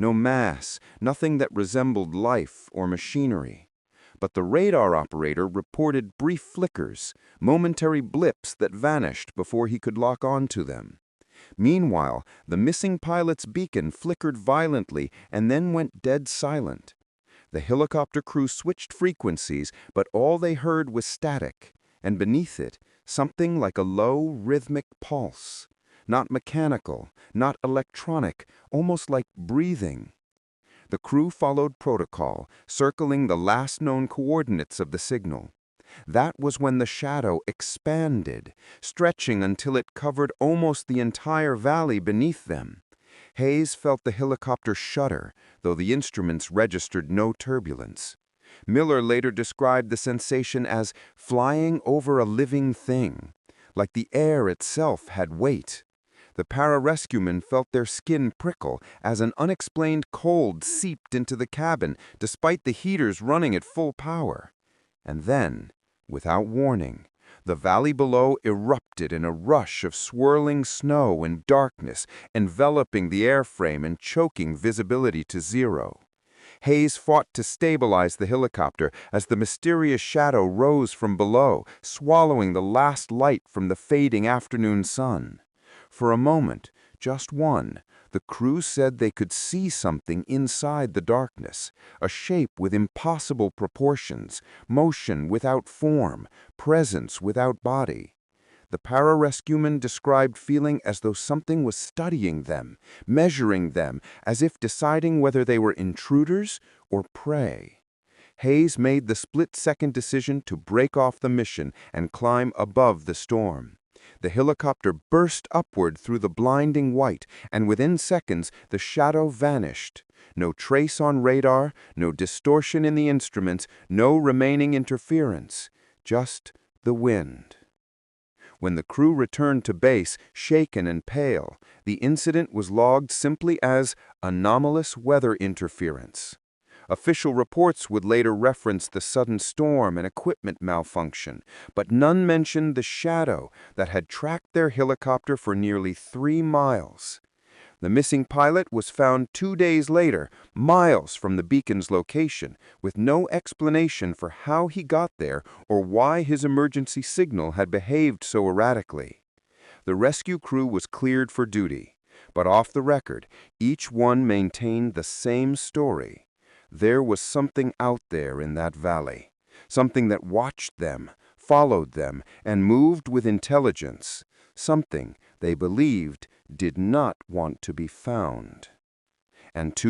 No mass, nothing that resembled life or machinery. But the radar operator reported brief flickers, momentary blips that vanished before he could lock on to them. Meanwhile, the missing pilot's beacon flickered violently and then went dead silent. The helicopter crew switched frequencies, but all they heard was static, and beneath it, something like a low, rhythmic pulse. Not mechanical, not electronic, almost like breathing. The crew followed protocol, circling the last known coordinates of the signal. That was when the shadow expanded, stretching until it covered almost the entire valley beneath them. Hayes felt the helicopter shudder, though the instruments registered no turbulence. Miller later described the sensation as flying over a living thing, like the air itself had weight. The pararescuemen felt their skin prickle as an unexplained cold seeped into the cabin despite the heaters running at full power. And then, without warning, the valley below erupted in a rush of swirling snow and darkness, enveloping the airframe and choking visibility to zero. Hayes fought to stabilize the helicopter as the mysterious shadow rose from below, swallowing the last light from the fading afternoon sun. For a moment, just one, the crew said they could see something inside the darkness, a shape with impossible proportions, motion without form, presence without body. The pararescueman described feeling as though something was studying them, measuring them, as if deciding whether they were intruders or prey. Hayes made the split-second decision to break off the mission and climb above the storm. The helicopter burst upward through the blinding white, and within seconds the shadow vanished. No trace on radar, no distortion in the instruments, no remaining interference. Just the wind. When the crew returned to base, shaken and pale, the incident was logged simply as anomalous weather interference. Official reports would later reference the sudden storm and equipment malfunction, but none mentioned the shadow that had tracked their helicopter for nearly 3 miles. The missing pilot was found 2 days later, miles from the beacon's location, with no explanation for how he got there or why his emergency signal had behaved so erratically. The rescue crew was cleared for duty, but off the record, each one maintained the same story. There was something out there in that valley, something that watched them, followed them, and moved with intelligence, something they believed did not want to be found. And to